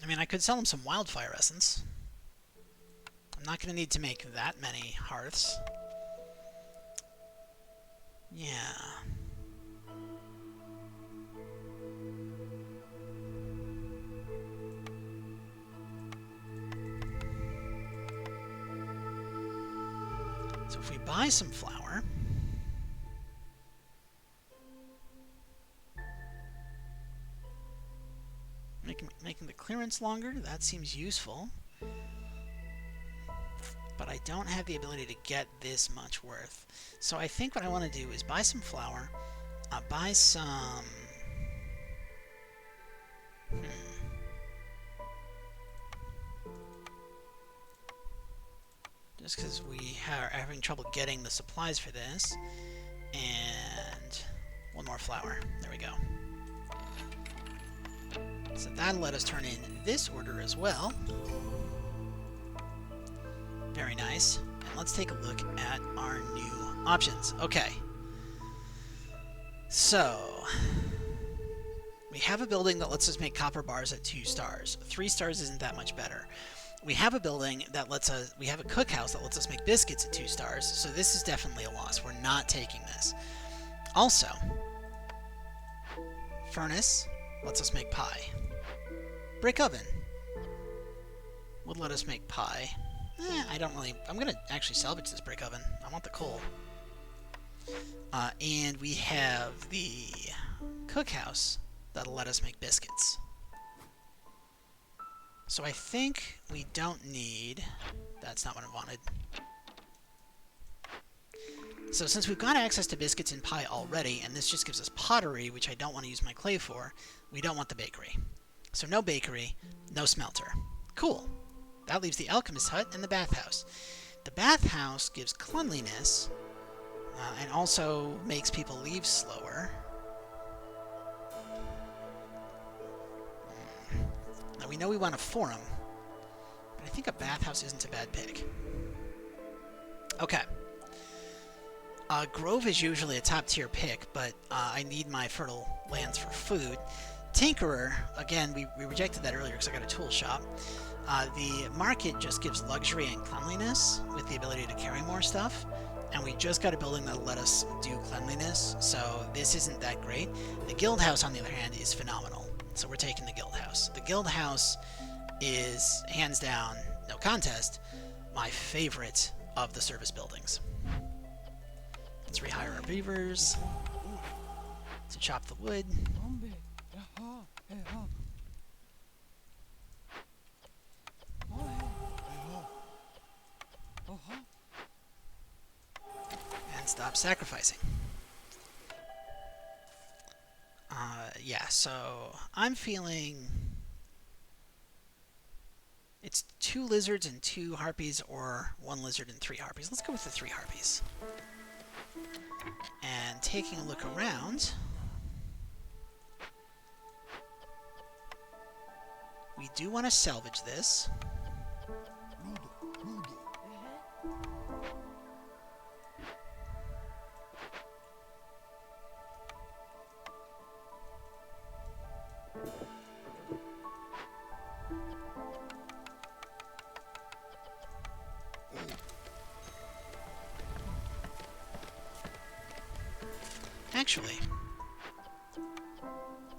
I mean, I could sell him some wildfire essence. I'm not going to need to make that many hearths. Yeah. So if we buy some flour, making the clearance longer, that seems useful. But I don't have the ability to get this much worth. So I think what I want to do is buy some flour, buy some... Just because we are having trouble getting the supplies for this. And one more flour. There we go. So that'll let us turn in this order as well. Very nice. And let's take a look at our new options. Okay. So, we have a building that lets us make copper bars at 2 stars. 3 stars isn't that much better. We have a building that lets us, we have a cookhouse that lets us make biscuits at 2 stars, so this is definitely a loss. We're not taking this. Also, furnace lets us make pie. Brick oven would let us make pie. I don't really... I'm going to actually salvage this brick oven. I want the coal. And we have the cookhouse that'll let us make biscuits. So I think we don't need... That's not what I wanted. So since we've got access to biscuits and pie already, and this just gives us pottery, which I don't want to use my clay for, we don't want the bakery. So no bakery, no smelter. Cool. That leaves the alchemist hut and the bathhouse. The bathhouse gives cleanliness, and also makes people leave slower. Now we know we want a forum, but I think a bathhouse isn't a bad pick. Okay. Grove is usually a top tier pick, but I need my fertile lands for food. Tinkerer, again, we rejected that earlier because I got a tool shop. The market just gives luxury and cleanliness with the ability to carry more stuff. And we just got a building that'll let us do cleanliness, so this isn't that great. The guild house, on the other hand, is phenomenal. So we're taking the guild house. The guild house is, hands down, no contest, my favorite of the service buildings. Let's rehire our beavers to chop the wood. And stop sacrificing. Yeah, so I'm feeling it's 2 lizards and 2 harpies, or 1 lizard and 3 harpies. Let's go with the 3 harpies. And taking a look around, we do want to salvage this. Actually,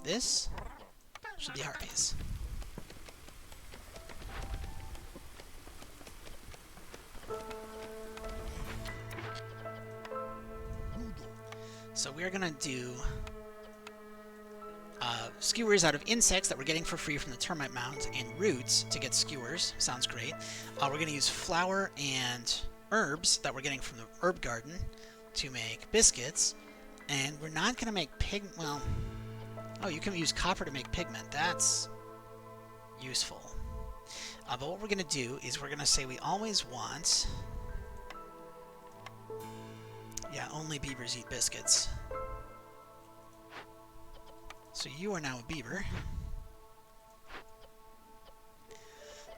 this should be harpies. So we're gonna do skewers out of insects that we're getting for free from the termite mounds, and roots to get skewers. Sounds great. We're gonna use flour and herbs that we're getting from the herb garden to make biscuits. And we're not going to make well, oh, you can use copper to make pigment. That's useful. But what we're going to do is we're going to say we always want, yeah, only beavers eat biscuits. So you are now a beaver.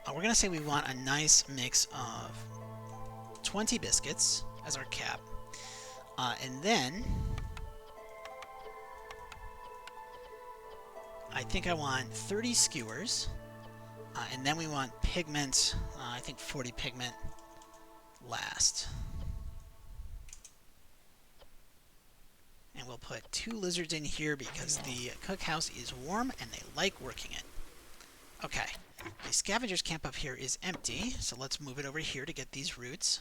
We're going to say we want a nice mix of 20 biscuits as our cap. And then I think I want 30 skewers, and then we want pigment, I think 40 pigment last. And we'll put 2 lizards in here because the cookhouse is warm and they like working it. Okay, the scavenger's camp up here is empty, so let's move it over here to get these roots.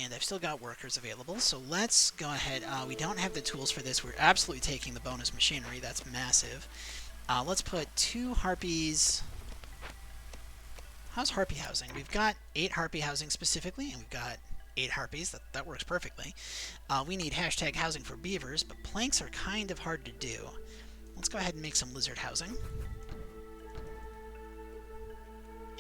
And I've still got workers available, so let's go ahead. We don't have the tools for this. We're absolutely taking the bonus machinery. That's massive. Let's put 2 harpies. How's harpy housing? We've got 8 harpy housing specifically, and we've got 8 harpies. That works perfectly. We need hashtag housing for beavers, but planks are kind of hard to do. Let's go ahead and make some lizard housing.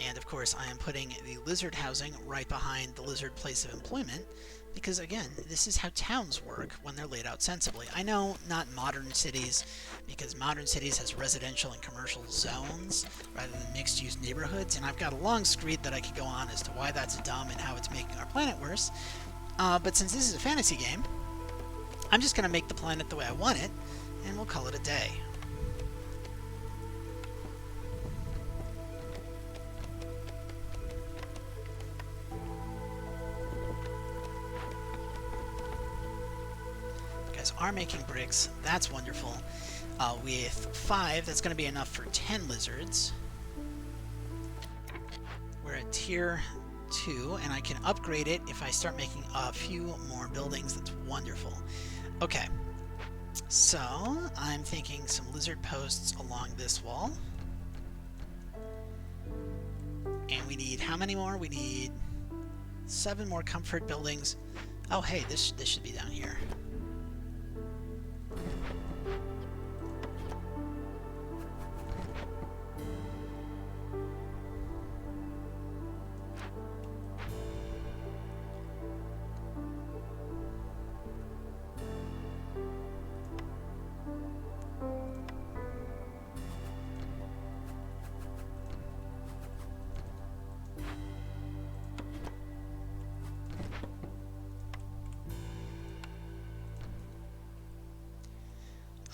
And of course, I am putting the lizard housing right behind the lizard place of employment, because again, this is how towns work when they're laid out sensibly. I know not modern cities, because modern cities has residential and commercial zones rather than mixed-use neighborhoods, and I've got a long screed that I could go on as to why that's dumb and how it's making our planet worse. But since this is a fantasy game, I'm just going to make the planet the way I want it, and we'll call it a day. Are making bricks. That's wonderful. With 5, that's going to be enough for 10 lizards. We're at tier 2, and I can upgrade it if I start making a few more buildings. That's wonderful. Okay, so I'm thinking some lizard posts along this wall. And we need how many more? We need 7 more comfort buildings. Oh, hey, this should be down here.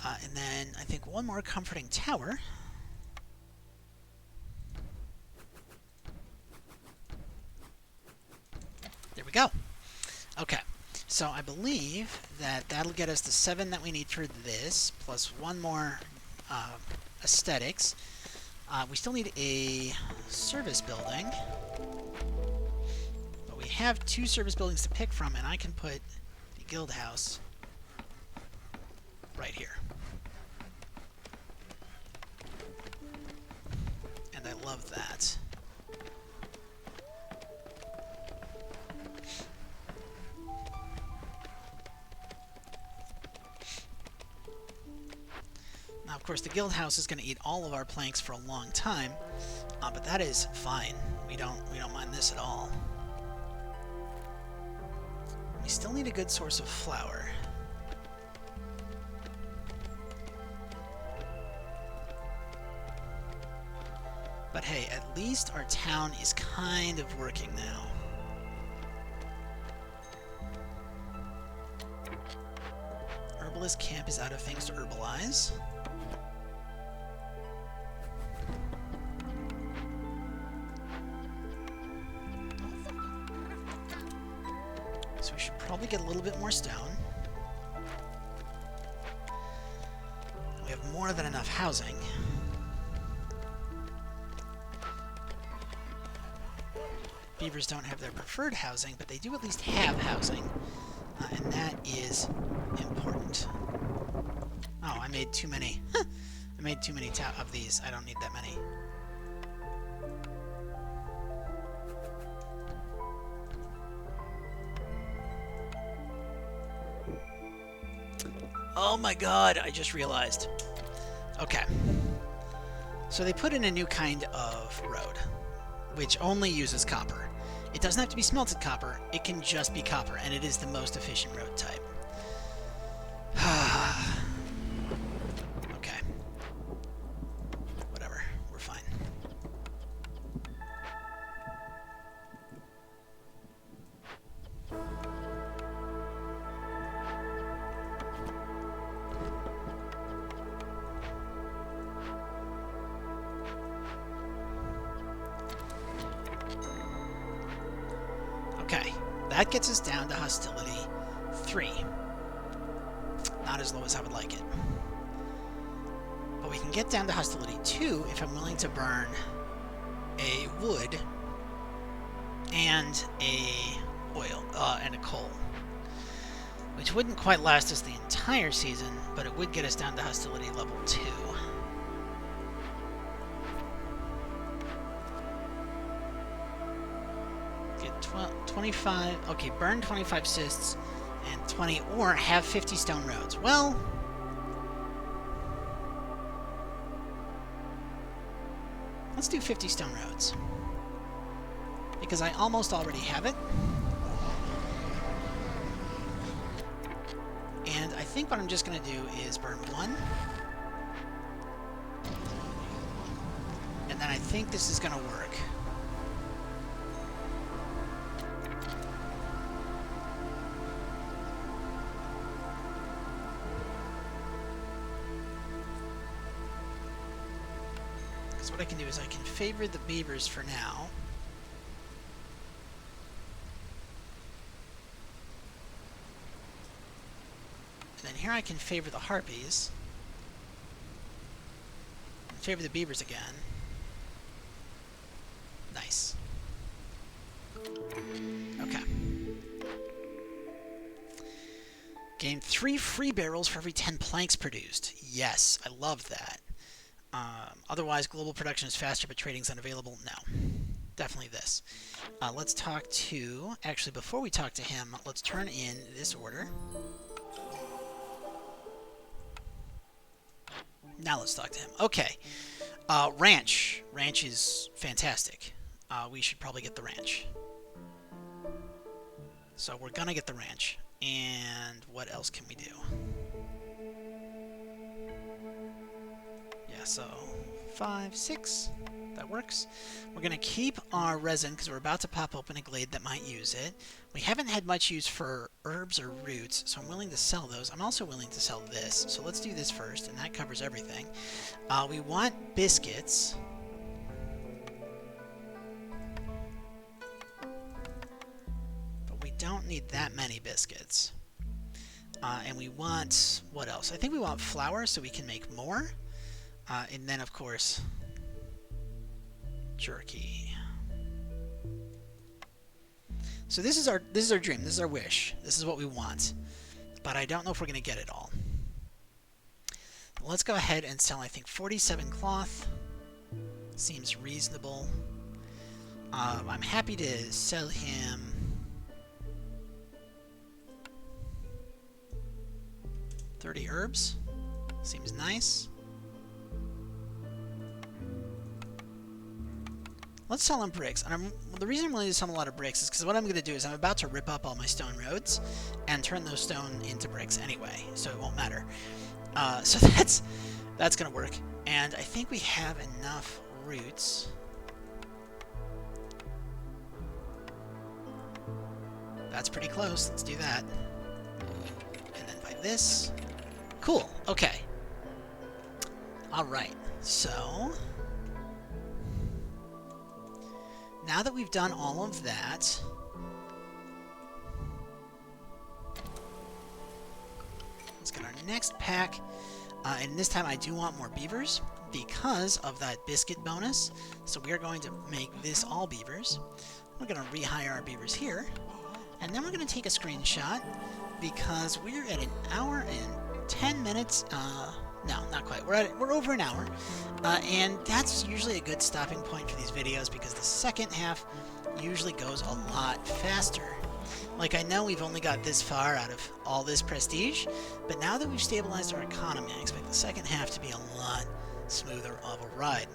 And then I think one more comforting tower. There we go. Okay, so I believe that that'll get us the 7 that we need for this, plus one more aesthetics. We still need a service building. But we have 2 service buildings to pick from, and I can put the guild house right here. And I love that. Now, of course, the guild house is going to eat all of our planks for a long time, but that is fine. We don't mind this at all. We still need a good source of flour. But hey, at least our town is kind of working now. Herbalist camp is out of things to herbalize. So we should probably get a little bit more stone. We have more than enough housing. Beavers don't have their preferred housing, but they do at least have housing, and that is important. Oh, I made too many. I made too many of these. I don't need that many. Oh my god, I just realized. Okay. So they put in a new kind of road, which only uses copper. It doesn't have to be smelted copper, it can just be copper, and it is the most efficient road type. Okay. Whatever, we're fine. Okay, that gets us down to hostility 3. Not as low as I would like it. But we can get down to hostility 2 if I'm willing to burn a wood and a oil and a coal. Which wouldn't quite last us the entire season, but it would get us down to hostility level 2. Get 25, okay, burn 25 cysts and 20, or have 50 stone roads. Well, let's do 50 stone roads, because I almost already have it. And I think what I'm just going to do is burn 1. And then I think this is going to work. Because what I can do is I can favor the beavers for now. And then here I can favor the harpies. And favor the beavers again. Nice. Okay. Gain 3 free barrels for every 10 planks produced. Yes, I love that. Otherwise, global production is faster, but trading's unavailable. No. Definitely this. Let's talk to... Actually, before we talk to him, let's turn in this order. Now let's talk to him. Okay. Ranch. Ranch is fantastic. We should probably get the ranch. So we're gonna get the ranch. And what else can we do? Yeah, so 5, 6. That works. We're going to keep our resin because we're about to pop open a glade that might use it. We haven't had much use for herbs or roots, so I'm willing to sell those. I'm also willing to sell this, so let's do this first, and that covers everything. We want biscuits. But we don't need that many biscuits. And we want, what else? I think we want flour so we can make more. And then, of course, jerky. So this is our dream. This is our wish. This is what we want. But I don't know if we're going to get it all. Let's go ahead and sell, I think, 47 cloth. Seems reasonable. I'm happy to sell him 30 herbs. Seems nice. Let's sell him bricks. And the reason I'm willing to sell him a lot of bricks is because what I'm going to do is I'm about to rip up all my stone roads and turn those stone into bricks anyway, so it won't matter. So that's going to work. And I think we have enough roots. That's pretty close. Let's do that. And then buy this. Cool. Okay. Alright. So now that we've done all of that, let's get our next pack. And this time I do want more beavers because of that biscuit bonus. So we are going to make this all beavers. We're going to rehire our beavers here. And then we're going to take a screenshot because we're at 1 hour and 10 minutes. No, not quite. We're over an hour. And that's usually a good stopping point for these videos because the second half usually goes a lot faster. Like, I know we've only got this far out of all this prestige, but now that we've stabilized our economy, I expect the second half to be a lot smoother of a ride.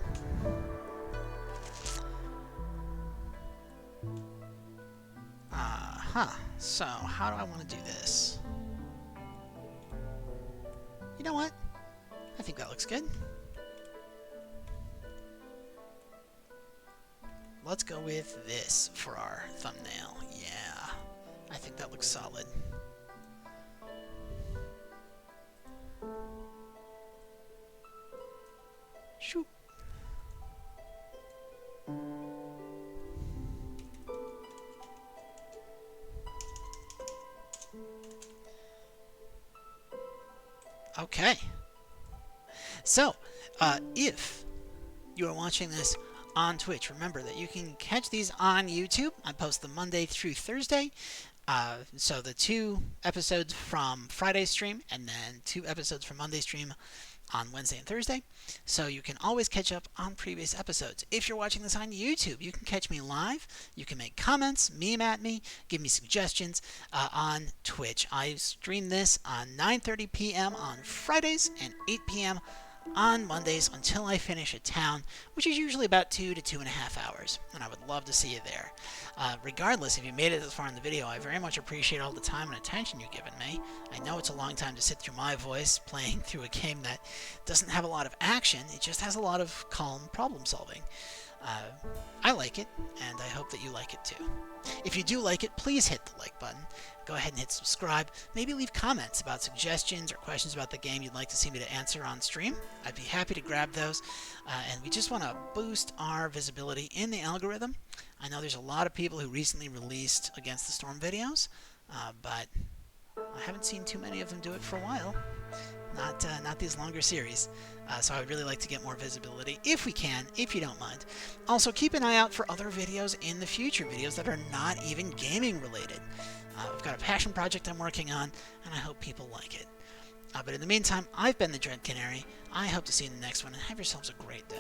So how do I want to do this? You know what? I think that looks good. Let's go with this for our thumbnail. Yeah, I think that looks solid. Shoot. Okay. So, if you are watching this on Twitch, remember that you can catch these on YouTube. I post them Monday through Thursday. So the 2 episodes from Friday's stream and then 2 episodes from Monday's stream on Wednesday and Thursday. So you can always catch up on previous episodes. If you're watching this on YouTube, you can catch me live. You can make comments, meme at me, give me suggestions on Twitch. I stream this on 9:30 p.m. on Fridays and 8 p.m. on Mondays until I finish a town, which is usually about 2 to 2.5 hours, and I would love to see you there. Regardless, if you made it this far in the video, I very much appreciate all the time and attention you've given me. I know it's a long time to sit through my voice playing through a game that doesn't have a lot of action, it just has a lot of calm problem solving. I like it, and I hope that you like it too. If you do like it, please hit the like button. Go ahead and hit subscribe. Maybe leave comments about suggestions or questions about the game you'd like to see me to answer on stream. I'd be happy to grab those. And we just want to boost our visibility in the algorithm. I know there's a lot of people who recently released Against the Storm videos, but I haven't seen too many of them do it for a while. Not these longer series. So I would really like to get more visibility, if we can, if you don't mind. Also, keep an eye out for other videos in the future, videos that are not even gaming related. I've got a passion project I'm working on, and I hope people like it. But in the meantime, I've been the Dread Canary. I hope to see you in the next one, and have yourselves a great day.